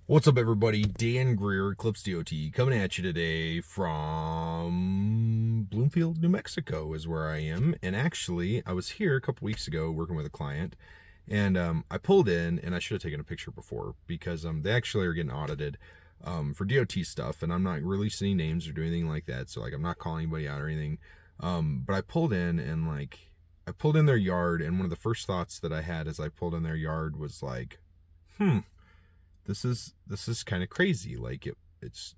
What's up, everybody? Dan Greer, Eclipse DOT, coming at you today from Bloomfield, New Mexico is where I am. And actually, I was here a couple weeks ago working with a client, and I pulled in, and I should have taken a picture before because they actually are getting audited for DOT stuff, and I'm not releasing any names or doing anything like that. So, like, I'm not calling anybody out or anything. But I pulled in, and I pulled in their yard, and one of the first thoughts that I had as I pulled in their yard was like, this is kind of crazy. Like it's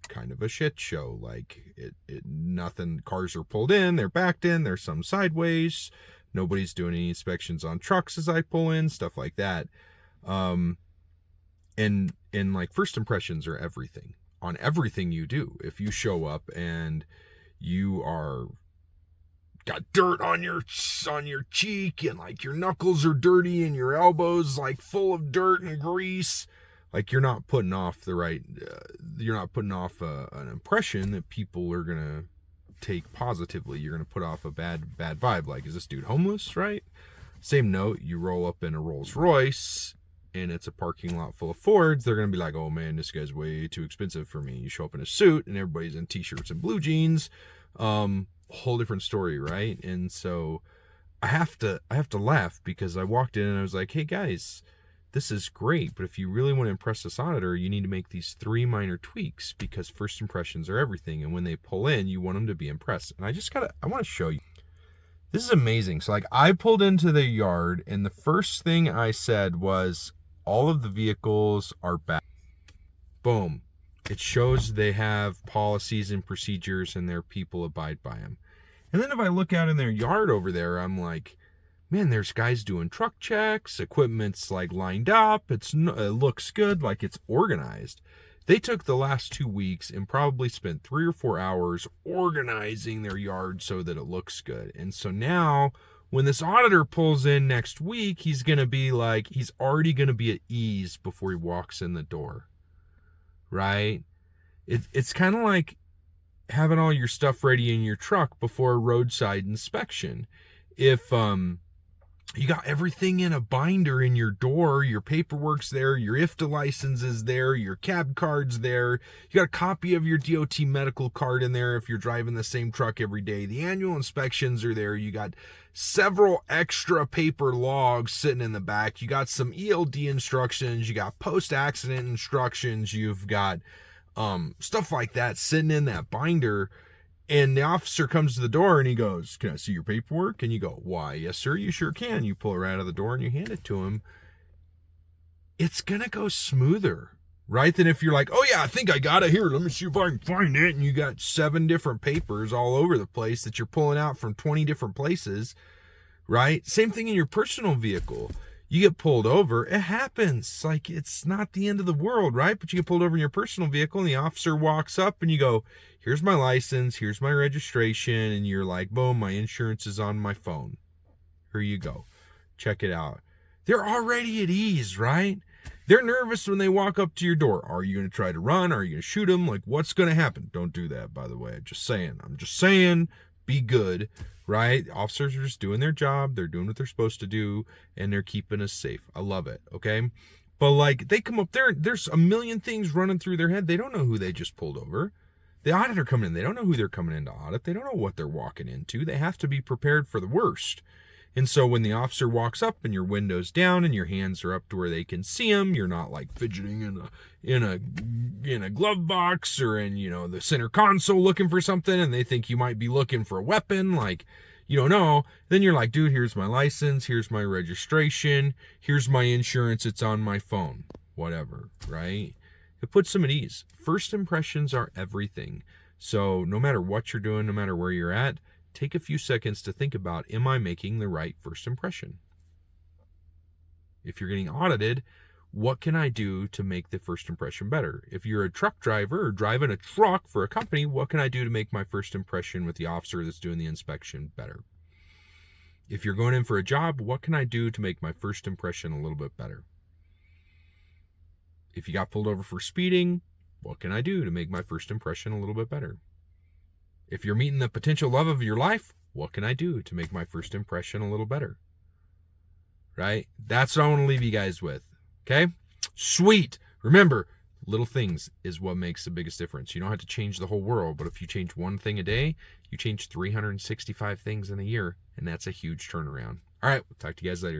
kind of a shit show. Like it nothing. Cars are pulled in, they're backed in, there's some sideways. Nobody's doing any inspections on trucks as I pull in, stuff like that. Um, and like first impressions are everything on everything you do. If you show up and you are got dirt on your cheek and like your knuckles are dirty and your elbows like full of dirt and grease, like you're not putting off an impression that people are gonna take positively. You're gonna put off a bad vibe. Like, is this dude homeless? Right? Same note, you roll up in a Rolls Royce and it's a parking lot full of Fords, they're gonna be like, oh man, this guy's way too expensive for me. You show up in a suit and everybody's in t-shirts and blue jeans. Whole different story, right? And so I have to laugh because I walked in and I was like, hey guys, this is great, but if you really want to impress this auditor, you need to make these 3 minor tweaks because first impressions are everything. And when they pull in, you want them to be impressed. And I want to show you. This is amazing. So like I pulled into the yard and the first thing I said was all of the vehicles are back. Boom. It shows they have policies and procedures and their people abide by them. And then if I look out in their yard over there, I'm like, man, there's guys doing truck checks, equipment's like lined up, it looks good, like it's organized. They took the last 2 weeks and probably spent 3 or 4 hours organizing their yard so that it looks good. And so now when this auditor pulls in next week, he's already going to be at ease before he walks in the door. Right? It's kind of like having all your stuff ready in your truck before a roadside inspection. If you got everything in a binder in your door, your paperwork's there, your IFTA license is there, your cab card's there, you got a copy of your DOT medical card in there if you're driving the same truck every day, the annual inspections are there, you got several extra paper logs sitting in the back, you got some ELD instructions, you got post-accident instructions, you've got stuff like that sitting in that binder. And the officer comes to the door and he goes, can I see your paperwork? And you go, why, yes, sir, you sure can. You pull it right out of the door and you hand it to him. It's going to go smoother, right? Than if you're like, oh, yeah, I think I got it here. Let me see if I can find it. And you got 7 different papers all over the place that you're pulling out from 20 different places, right? Same thing in your personal vehicle. You get pulled over, it happens. Like, it's not the end of the world, right? But you get pulled over in your personal vehicle and the officer walks up and you go, here's my license, here's my registration, and you're like, boom, my insurance is on my phone. Here you go. Check it out. They're already at ease, right? They're nervous when they walk up to your door. Are you going to try to run? Are you going to shoot them? Like, what's going to happen? Don't do that, by the way. I'm just saying, be good, right? Officers are just doing their job. They're doing what they're supposed to do, and they're keeping us safe. I love it, okay? But, like, they come up there, there's a million things running through their head. They don't know who they just pulled over. The auditor coming in, they don't know who they're coming in to audit. They don't know what they're walking into. They have to be prepared for the worst. And so when the officer walks up and your window's down and your hands are up to where they can see them, you're not like fidgeting in a glove box or in, the center console looking for something and they think you might be looking for a weapon, like you don't know. Then you're like, dude, here's my license, here's my registration, here's my insurance, it's on my phone, whatever, right? It puts them at ease. First impressions are everything. So no matter what you're doing, no matter where you're at, take a few seconds to think about, am I making the right first impression? If you're getting audited, what can I do to make the first impression better? If you're a truck driver or driving a truck for a company, what can I do to make my first impression with the officer that's doing the inspection better? If you're going in for a job, what can I do to make my first impression a little bit better? If you got pulled over for speeding, what can I do to make my first impression a little bit better? If you're meeting the potential love of your life, what can I do to make my first impression a little better? Right? That's what I want to leave you guys with. Okay? Sweet. Remember, little things is what makes the biggest difference. You don't have to change the whole world, but if you change one thing a day, you change 365 things in a year, and that's a huge turnaround. All right, we'll talk to you guys later.